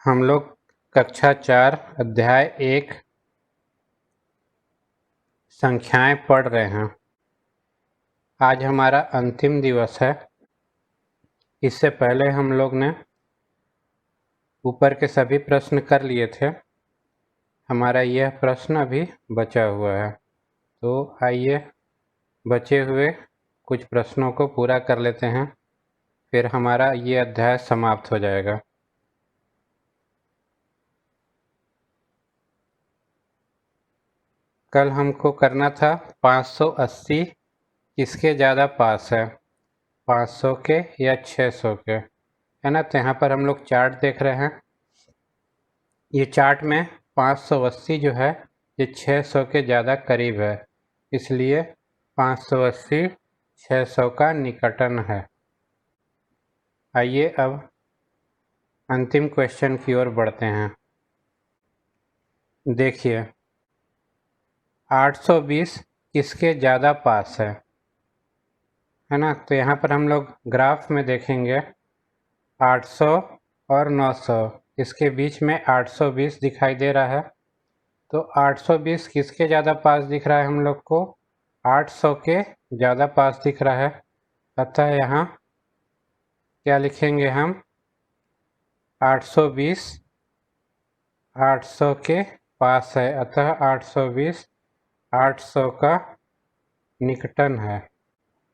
हम लोग कक्षा 4 अध्याय 1 संख्याएं पढ़ रहे हैं। आज हमारा अंतिम दिवस है। इससे पहले हम लोग ने ऊपर के सभी प्रश्न कर लिए थे। हमारा यह प्रश्न अभी बचा हुआ है, तो आइए बचे हुए कुछ प्रश्नों को पूरा कर लेते हैं, फिर हमारा ये अध्याय समाप्त हो जाएगा। कल हमको करना था 580 किसके ज़्यादा पास है, 500 के या 600 के, है ना। तो यहाँ पर हम लोग चार्ट देख रहे हैं। ये चार्ट में 580 जो है ये 600 के ज़्यादा करीब है, इसलिए 580 600 का निकटन है। आइए अब अंतिम क्वेश्चन की ओर बढ़ते हैं। देखिए 820 किसके ज़्यादा पास है ना। तो यहाँ पर हम लोग ग्राफ में देखेंगे 800 और 900, इसके बीच में 820 दिखाई दे रहा है। तो 820 किसके ज़्यादा पास दिख रहा है हम लोग को, 800 के ज़्यादा पास दिख रहा है। अतः यहाँ क्या लिखेंगे हम, 820 800 के पास है, अतः 820 800 का निकटन है।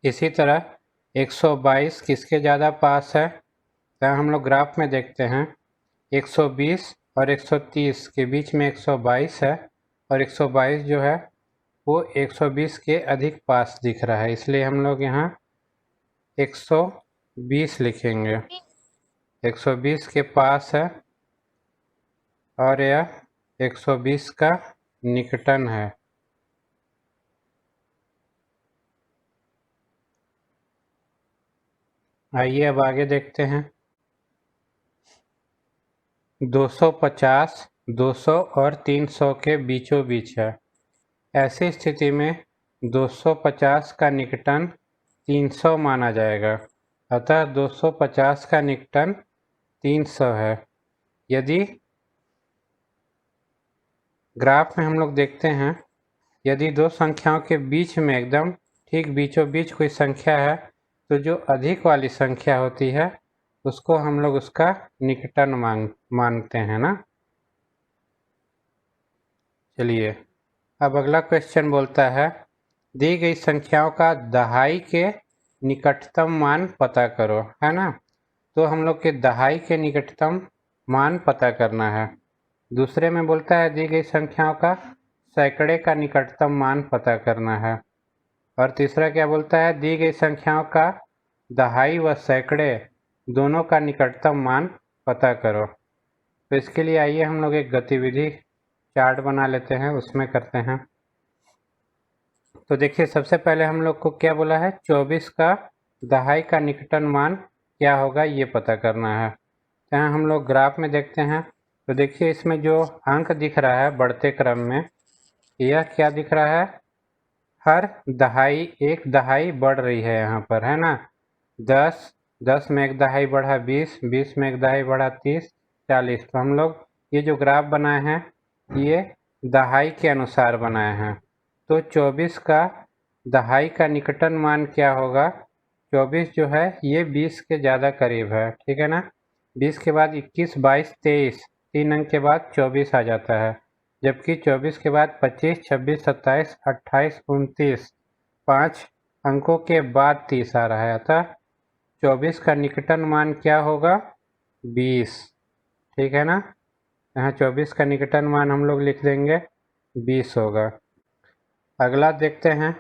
इसी तरह 122 किसके ज़्यादा पास है, तो हम लोग ग्राफ में देखते हैं 120 और 130 के बीच में 122 है, और 122 जो है वो 120 के अधिक पास दिख रहा है, इसलिए हम लोग यहाँ 120 लिखेंगे। 120 के पास है और यह 120 का निकटन है। आइए अब आगे देखते हैं। 250 200 और 300 के बीचों बीच है। ऐसी स्थिति में 250 का निकटन 300 माना जाएगा, अतः 250 का निकटन 300 है। यदि ग्राफ में हम लोग देखते हैं, यदि दो संख्याओं के बीच में एकदम ठीक बीचों बीच कोई संख्या है, तो जो अधिक वाली संख्या होती है उसको हम लोग उसका निकटन मानते हैं ना। चलिए अब अगला क्वेश्चन बोलता है, दी गई संख्याओं का दहाई के निकटतम मान पता करो, है ना। तो हम लोग के दहाई के निकटतम मान पता करना है। दूसरे में बोलता है दी गई संख्याओं का सैकड़े का निकटतम मान पता करना है। और तीसरा क्या बोलता है, दी गई संख्याओं का दहाई व सैकड़े दोनों का निकटतम मान पता करो। तो इसके लिए आइए हम लोग एक गतिविधि चार्ट बना लेते हैं, उसमें करते हैं। तो देखिए सबसे पहले हम लोग को क्या बोला है, 24 का दहाई का निकटन मान क्या होगा ये पता करना है। तो यहाँ हम लोग ग्राफ में देखते हैं, तो देखिए इसमें जो अंक दिख रहा है बढ़ते क्रम में, यह क्या दिख रहा है, हर दहाई एक दहाई बढ़ रही है यहाँ पर, है ना। 10 में एक दहाई बढ़ा 20 में एक दहाई बढ़ा 30 40। तो हम लोग ये जो ग्राफ बनाए हैं ये दहाई के अनुसार बनाए हैं। तो 24 का दहाई का निकटन मान क्या होगा, 24 जो है ये 20 के ज़्यादा करीब है, ठीक है ना। 20 के बाद 21 22 23, 3 अंक के बाद 24 आ जाता है, जबकि 24 के बाद 25 26 27 28 29, 5 अंकों के बाद 30 आ रहा है, अतः 24 का निकटन मान क्या होगा, 20, ठीक है ना। यहाँ 24 का निकटन मान हम लोग लिख देंगे 20 होगा। अगला देखते हैं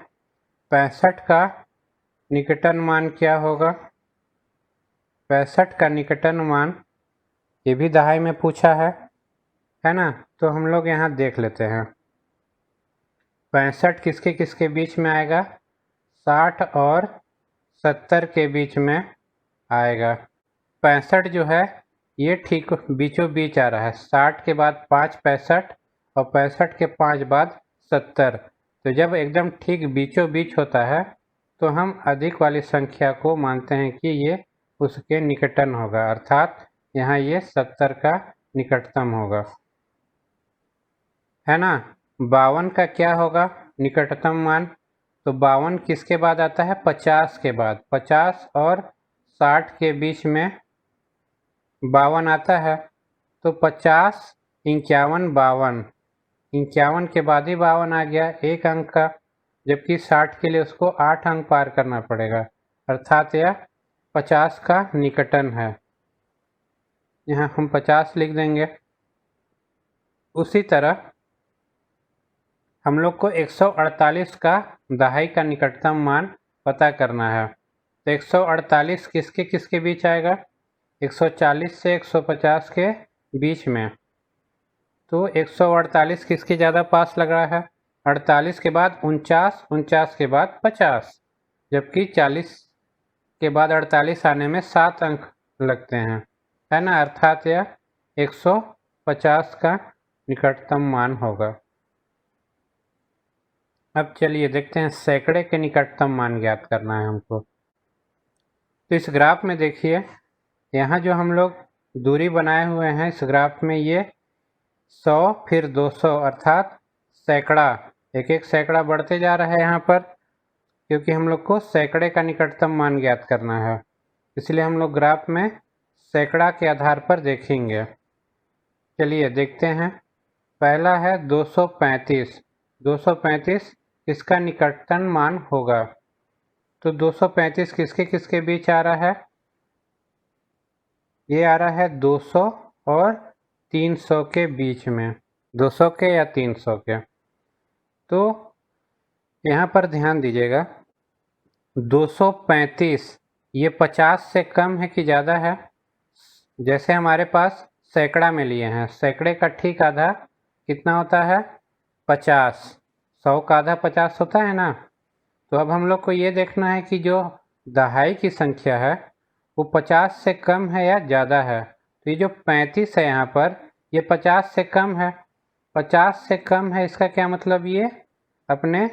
65 का निकटन मान क्या होगा। 65 का निकटन मान ये भी दहाई में पूछा है ना। तो हम लोग यहाँ देख लेते हैं 65 किसके किसके बीच में आएगा, 60 और 70 के बीच में आएगा। 65 जो है ये ठीक बीचों बीच आ रहा है, 60 के बाद 5 65 और 65 के 5 बाद 70। तो जब एकदम ठीक बीचों बीच होता है तो हम अधिक वाली संख्या को मानते हैं कि ये उसके निकटन होगा, अर्थात यहाँ ये 70 का निकटतम होगा, है ना। 52 का क्या होगा निकटतम मान? तो 52 किसके बाद आता है? 50 के बाद। 50 और 60 के बीच में 52 आता है। तो 50, 51, 52, 51 के बाद ही 52 आ गया, एक अंक का। जबकि 60 के लिए उसको 8 अंक पार करना पड़ेगा, अर्थात यह 50 का निकटन है। यहाँ हम 50 लिख देंगे। उसी तरह हम लोग को 148 का दहाई का निकटतम मान पता करना है। तो 148 किसके किसके बीच आएगा? 140 से 150 के बीच में। तो 148 किसके ज़्यादा पास लग रहा है? 48 के बाद 49, 49 के बाद 50, जबकि 40 के बाद 48 आने में 7 अंक लगते हैं, है ना। अर्थात यह 150 का निकटतम मान होगा। अब चलिए देखते हैं सैकड़े के निकटतम मान ज्ञात करना है हमको। तो इस ग्राफ में देखिए, यहाँ जो हम लोग दूरी बनाए हुए हैं इस ग्राफ में, ये 100 फिर 200 अर्थात सैकड़ा, एक एक सैकड़ा बढ़ते जा रहा है यहाँ पर, क्योंकि हम लोग को सैकड़े का निकटतम मान ज्ञात करना है। इसलिए हम लोग ग्राफ में सैकड़ा के आधार पर देखेंगे। चलिए देखते हैं। पहला है 235। 235 किसका निकटतम मान होगा? तो 235 किसके किसके बीच आ रहा है? ये आ रहा है 200 और 300 के बीच में, 200 के या 300 के। तो यहाँ पर ध्यान दीजिएगा, 235 ये 50 से कम है कि ज़्यादा है? जैसे हमारे पास सैकड़ा में लिए हैं, सैकड़े का ठीक आधा कितना होता है? 50। 100 का आधा 50 होता है ना। तो अब हम लोग को ये देखना है कि जो दहाई की संख्या है वो 50 से कम है या ज़्यादा है। तो ये जो 35 है यहाँ पर, ये 50 से कम है। 50 से कम है इसका क्या मतलब? ये अपने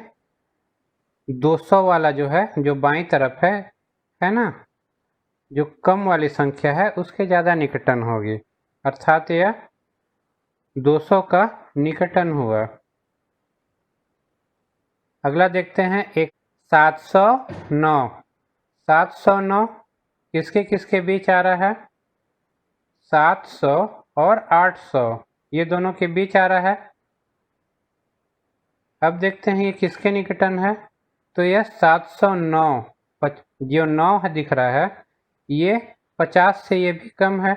200 वाला जो है, जो बाईं तरफ है ना, जो कम वाली संख्या है उसके ज़्यादा निकटन होगी, अर्थात यह 200 का निकटन हुआ। अगला देखते हैं एक 709। 709 किसके किसके बीच आ रहा है? 700 और 800 ये दोनों के बीच आ रहा है। अब देखते हैं ये किसके निकटन है? तो यह 709, जो 9 है दिख रहा है, ये 50 से ये भी कम है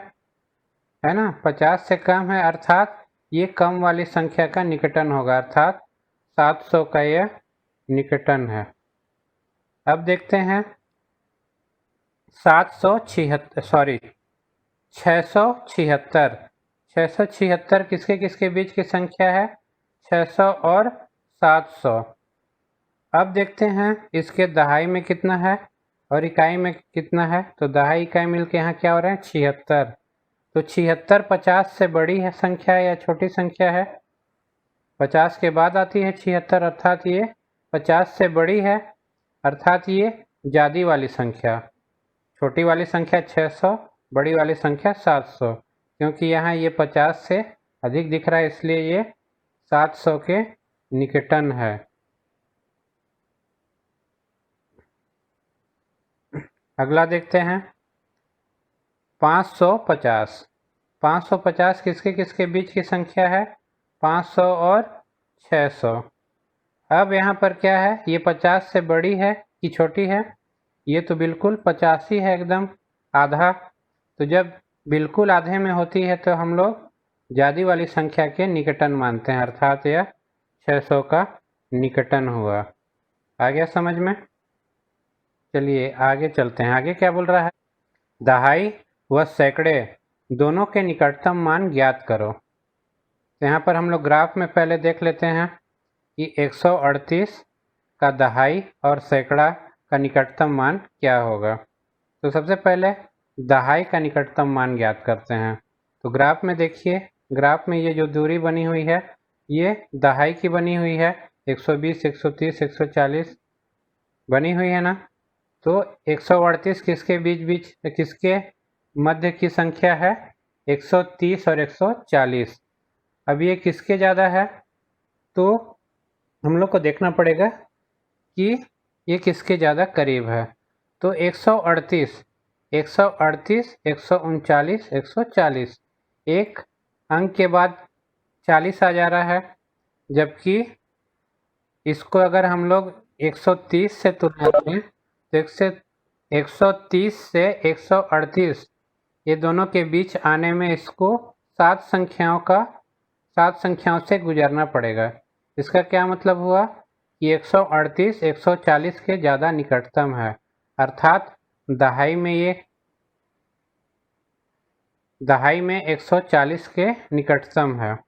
ना। 50 से कम है अर्थात ये कम वाली संख्या का निकटन होगा, अर्थात 700 का यह निकटन है। अब देखते हैं 676 किसके किसके बीच की संख्या है? 600 और 700। अब देखते हैं इसके दहाई में कितना है और इकाई में कितना है। तो दहाई इकाई मिलके यहाँ क्या हो रहे हैं? 76। तो 76 50 से बड़ी है संख्या या छोटी संख्या है? 50 के बाद आती है 76, अर्थात ये 50 से बड़ी है, अर्थात ये ज़्यादा वाली संख्या। छोटी वाली संख्या 600, बड़ी वाली संख्या 700। क्योंकि यहाँ ये 50 से अधिक दिख रहा है इसलिए ये 700 के निकटन है। अगला देखते हैं 550। 550 किसके किसके बीच की संख्या है? 500 और 600। अब यहाँ पर क्या है? ये 50 से बड़ी है कि छोटी है? ये तो बिल्कुल 50 ही है, एकदम आधा। तो जब बिल्कुल आधे में होती है तो हम लोग ज़्यादा वाली संख्या के निकटन मानते हैं, अर्थात यह 600 का निकटन हुआ। आ गया समझ में? चलिए आगे चलते हैं। आगे क्या बोल रहा है? दहाई व सैकड़े दोनों के निकटतम मान ज्ञात करो। तो यहाँ पर हम लोग ग्राफ में पहले देख लेते हैं कि 138 का दहाई और सैकड़ा का निकटतम मान क्या होगा। तो सबसे पहले दहाई का निकटतम मान ज्ञात करते हैं। तो ग्राफ में देखिए, ग्राफ में ये जो दूरी बनी हुई है ये दहाई की बनी हुई है, 120, 130, 140 बनी हुई है ना। तो 138 किसके बीच किसके मध्य की संख्या है? 130 और 140। अब ये किसके ज़्यादा है, तो हम लोग को देखना पड़ेगा कि ये किसके ज़्यादा करीब है। तो 138, 138, 139, 140, एक अंक के बाद 40 आ जा रहा है, जबकि इसको अगर हम लोग 130 से तुलना करें तो 130 से 138 ये दोनों के बीच आने में इसको 7 संख्याओं से गुजरना पड़ेगा। इसका क्या मतलब हुआ कि 138 140 के ज़्यादा निकटतम है, अर्थात दहाई में 140 के निकटतम है।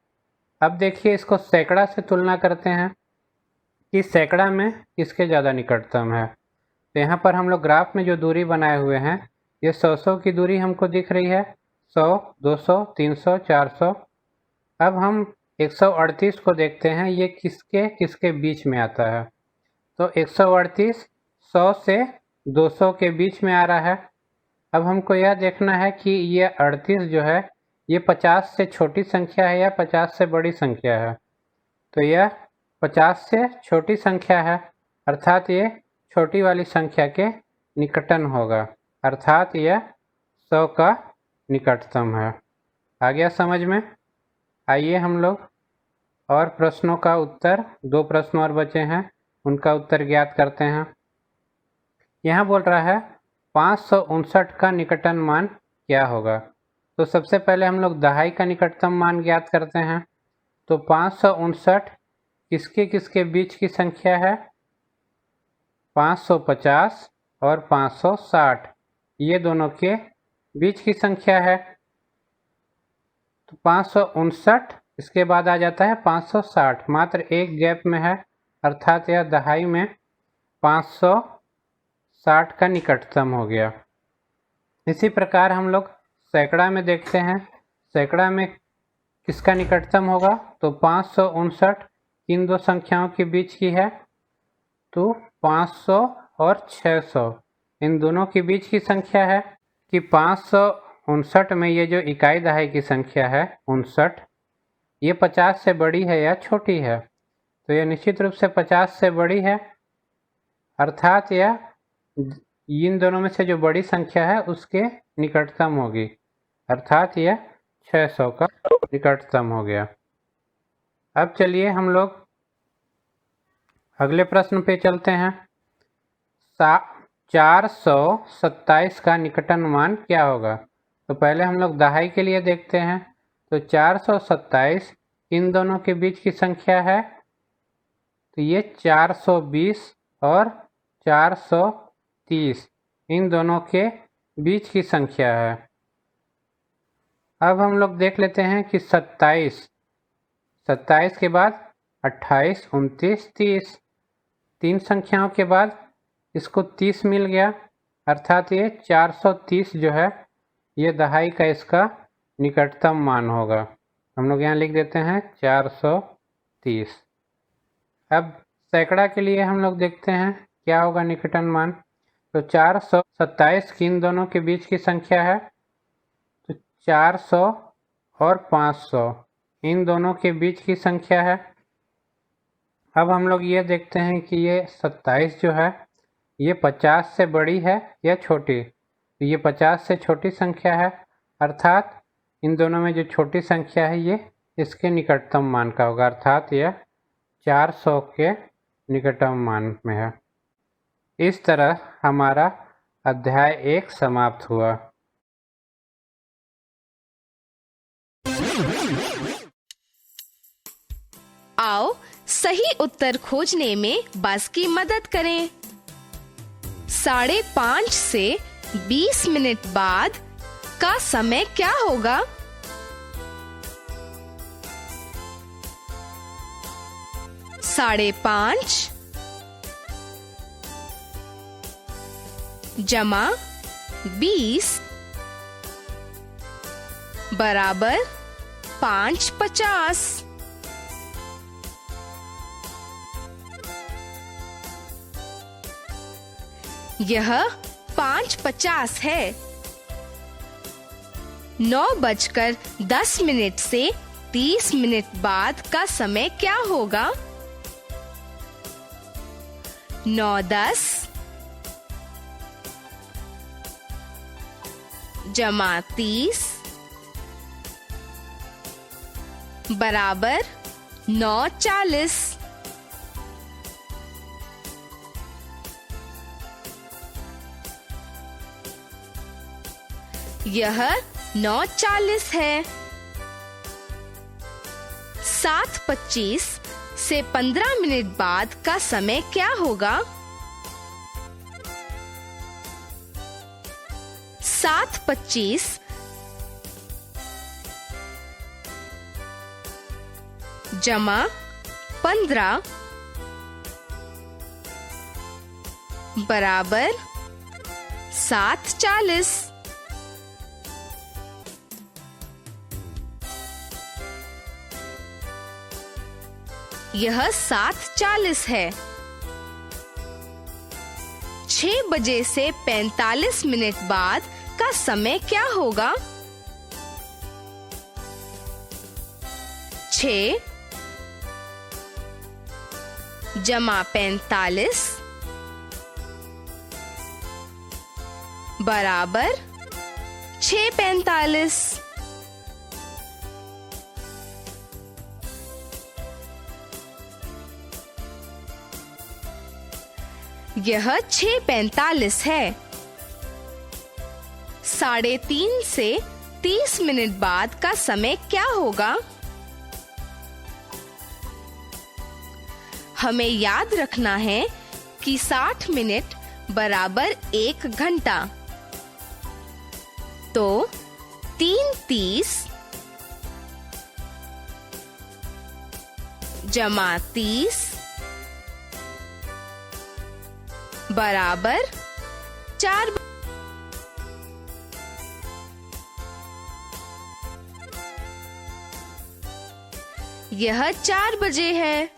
अब देखिए इसको सैकड़ा से तुलना करते हैं कि सैकड़ा में किसके ज़्यादा निकटतम है। तो यहाँ पर हम लोग ग्राफ में जो दूरी बनाए हुए हैं, ये 100 की दूरी हमको दिख रही है, 100, 200, 300, 400। अब हम 138 को देखते हैं, ये किसके बीच में आता है। तो 138 100 से 200 के बीच में आ रहा है। अब हमको यह देखना है कि ये 38 जो है ये 50 से छोटी संख्या है या 50 से बड़ी संख्या है। तो यह 50 से छोटी संख्या है, अर्थात ये छोटी वाली संख्या के निकटन होगा, अर्थात यह 100 का निकटतम है। आ गया समझ में? आइए हम लोग और प्रश्नों का उत्तर, 2 प्रश्न और बचे हैं, उनका उत्तर ज्ञात करते हैं। यहाँ बोल रहा है 559 का निकटतम मान क्या होगा। तो सबसे पहले हम लोग दहाई का निकटतम मान ज्ञात करते हैं। तो 559 किसके बीच की संख्या है, 550 और 560 ये दोनों के बीच की संख्या है। तो 559 इसके बाद आ जाता है 560, मात्र एक गैप में है, अर्थात यह दहाई में 560 का निकटतम हो गया। इसी प्रकार हम लोग सैकड़ा में देखते हैं, सैकड़ा में किसका निकटतम होगा। तो 559 इन दो संख्याओं के बीच की है, तो 500 और 600 इन दोनों के बीच की संख्या है कि 559 में ये जो इकाई दहाई की संख्या है 59, ये 50 से बड़ी है या छोटी है। तो यह निश्चित रूप से 50 से बड़ी है, अर्थात यह इन दोनों में से जो बड़ी संख्या है उसके निकटतम होगी, अर्थात यह 600 का निकटतम हो गया। अब चलिए हम लोग अगले प्रश्न पे चलते हैं। 427 का निकटतम मान क्या होगा। तो पहले हम लोग दहाई के लिए देखते हैं। तो 427 इन दोनों के बीच की संख्या है, तो ये 420 और 430 इन दोनों के बीच की संख्या है। अब हम लोग देख लेते हैं कि 27 के बाद 28, 29, 30 तीन संख्याओं के बाद इसको 30 मिल गया, अर्थात ये 430 जो है ये दहाई का इसका निकटतम मान होगा। हम लोग यहाँ लिख देते हैं 430। अब सैकड़ा के लिए हम लोग देखते हैं क्या होगा निकटतम मान। तो 427 किन दोनों के बीच की संख्या है। तो 400 और 500 इन दोनों के बीच की संख्या है। अब हम लोग ये देखते हैं कि ये 27 जो है ये 50 से बड़ी है या छोटी। तो ये 50 से छोटी संख्या है, अर्थात इन दोनों में जो छोटी संख्या है ये इसके निकटतम मान का होगा, अर्थात यह 400 के निकटतम मान में है। इस तरह हमारा अध्याय 1 समाप्त हुआ। आओ सही उत्तर खोजने में बस की मदद करें। 5:30 से 20 मिनट बाद का समय क्या होगा? साढ़े 5 जमा 20 बराबर 5:50। यह 5:50 है। 9:10 से 30 मिनट बाद का समय क्या होगा? 9:10 जमा 30 बराबर 9:40। यह 9:40 है। 7:25 से 15 मिनट बाद का समय क्या होगा? 7:25 जमा 15 बराबर 7:40। यह 7:40 है। 6 बजे से 45 मिनट बाद का समय क्या होगा? 6 जमा 45 बराबर 6:45। यह 6:45 है। 3:30 से 30 मिनट बाद का समय क्या होगा? हमें याद रखना है कि 60 मिनट बराबर 1 घंटा। तो 3:30 जमा 30 बराबर 4। यह 4 बजे है।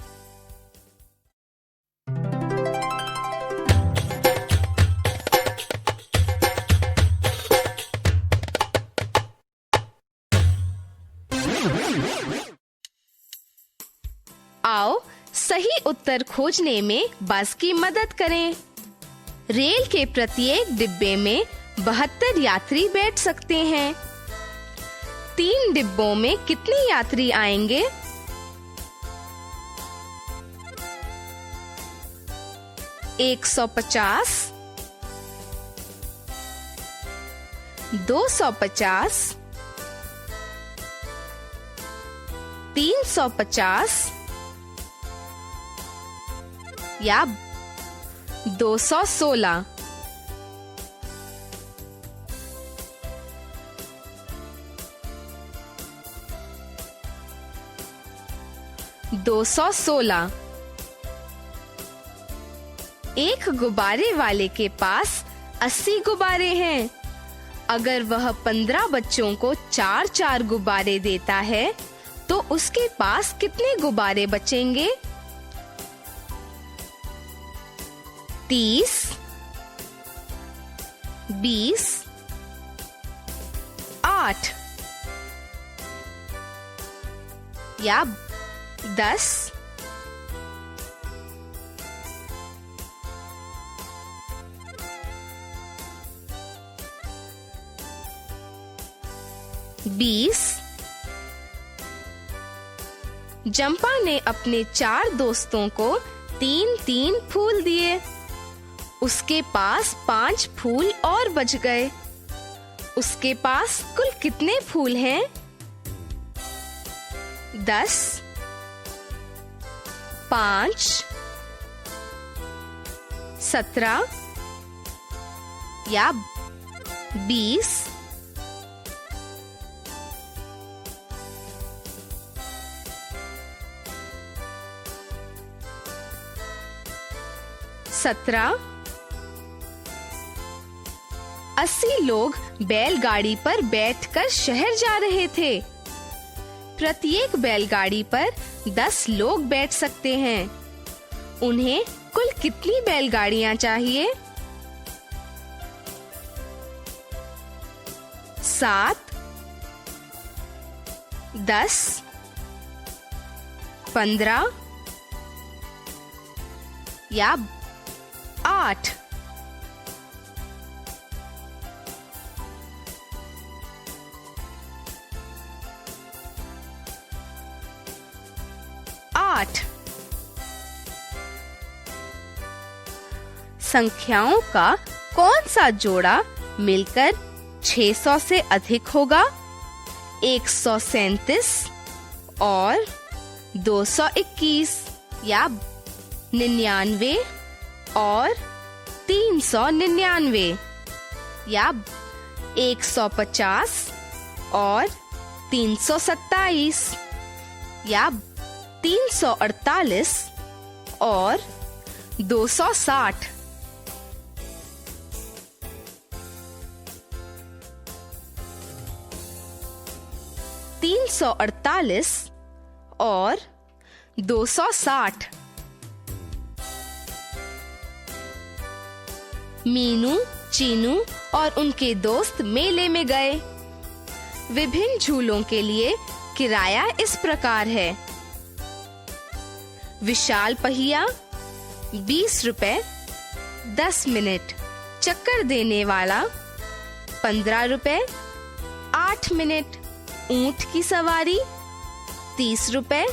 आओ सही उत्तर खोजने में बस की मदद करें। रेल के प्रत्येक डिब्बे में 72 यात्री बैठ सकते हैं। 3 डिब्बों में कितने यात्री आएंगे? 150, 250, 350 या 216। एक गुब्बारे वाले के पास 80 गुब्बारे हैं। अगर वह 15 बच्चों को 4-4 गुब्बारे देता है तो उसके पास कितने गुब्बारे बचेंगे? 30, 20, 8 या 10। जंपा ने अपने 4 दोस्तों को 3-3 फूल दिए। उसके पास 5 फूल और बच गए। उसके पास कुल कितने फूल हैं? 10, 5, 17 या 20। 17। 80 लोग बैलगाड़ी पर बैठकर शहर जा रहे थे। प्रत्येक बैलगाड़ी पर 10 लोग बैठ सकते हैं। उन्हें कुल कितनी बैलगाड़ियां चाहिए? 7, 10, 15 या 8। संख्याओं का कौन सा जोड़ा मिलकर 600 से अधिक होगा? 137 और 221 या 99 और 399 या 150 और 327 या 348 और 260। तीन 348 और 260। मीनू, चीनू और उनके दोस्त मेले में गए। विभिन्न झूलों के लिए किराया इस प्रकार है। विशाल पहिया 20 रुपए 10 मिनट, चक्कर देने वाला 15 रुपए 8 मिनट, ऊंट की सवारी 30 रुपए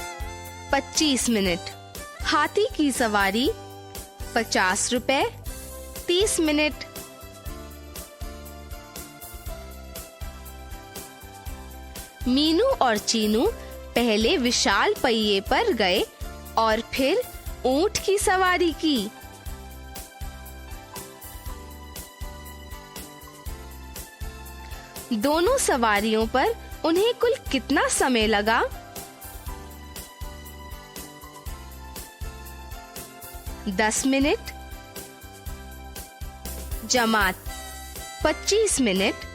25 मिनट, हाथी की सवारी 50 रुपए 30 मिनट। मीनू और चीनू पहले विशाल पहिए पर गए और फिर ऊंट की सवारी की। दोनों सवारियों पर उन्हें कुल कितना समय लगा? दस मिनट जमा 25 मिनट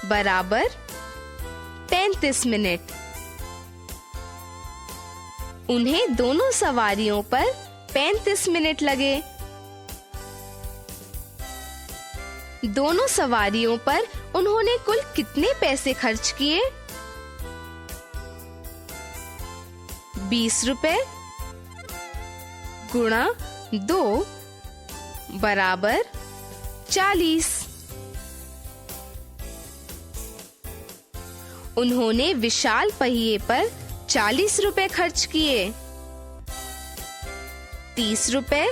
बराबर 35 मिनट। उन्हें दोनों सवारियों पर 35 मिनट लगे। दोनों सवारियों पर उन्होंने कुल कितने पैसे खर्च किए? 20 रुपए गुणा 2 बराबर 40। उन्होंने विशाल पहिए पर 40 रुपए खर्च किए। 30 रुपए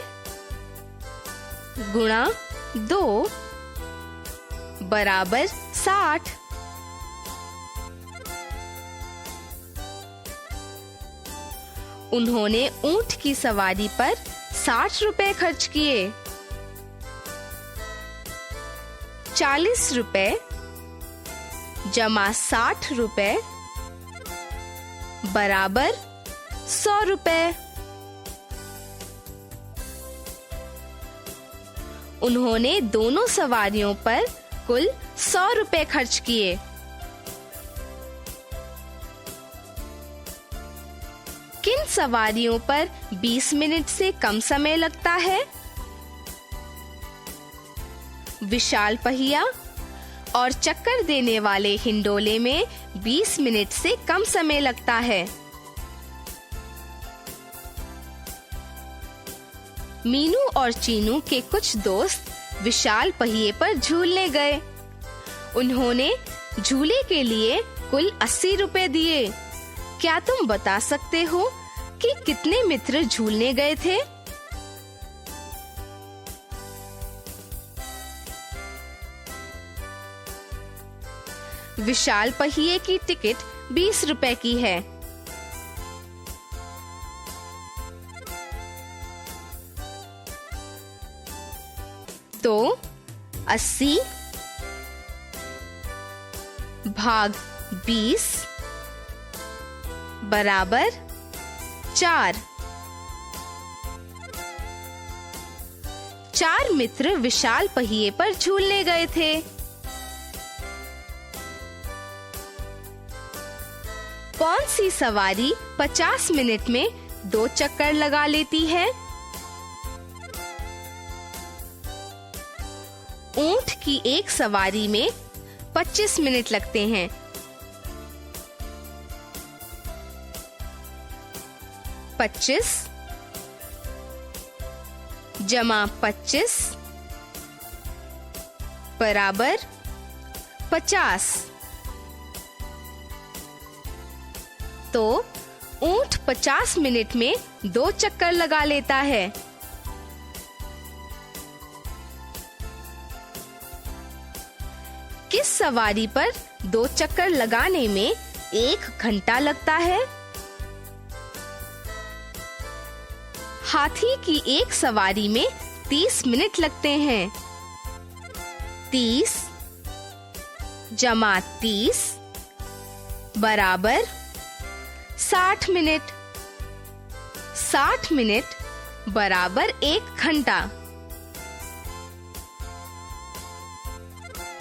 गुणा 2 बराबर 60। उन्होंने ऊंट की सवारी पर 60 रुपए खर्च किए। 40 रुपए जमा 60 रुपए बराबर 100 रुपए। उन्होंने दोनों सवारियों पर कुल 100 रुपए खर्च किए। किन सवारियों पर 20 मिनट से कम समय लगता है? विशाल पहिया और चक्कर देने वाले हिंडोले में 20 मिनट से कम समय लगता है। मीनू और चीनू के कुछ दोस्त विशाल पहिए पर झूलने गए। उन्होंने झूले के लिए कुल 80 रुपए दिए। क्या तुम बता सकते हो कि कितने मित्र झूलने गए थे? विशाल पहिए की टिकट 20 रुपए की है। तो 80 भाग 20 बराबर 4। 4 मित्र विशाल पहिए पर झूलने गए थे। कौन सी सवारी 50 मिनट में 2 चक्कर लगा लेती है? ऊंट की एक सवारी में 25 मिनट लगते हैं, 25 जमा 25 बराबर 50। तो ऊंट 50 मिनट में 2 चक्कर लगा लेता है। किस सवारी पर 2 चक्कर लगाने में 1 घंटा लगता है? हाथी की एक सवारी में 30 मिनट लगते हैं। 30 जमा 30 बराबर 60 मिनट। 60 मिनट बराबर 1 घंटा।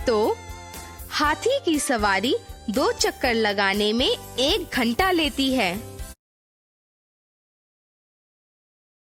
तो हाथी की सवारी 2 चक्कर लगाने में 1 घंटा लेती है।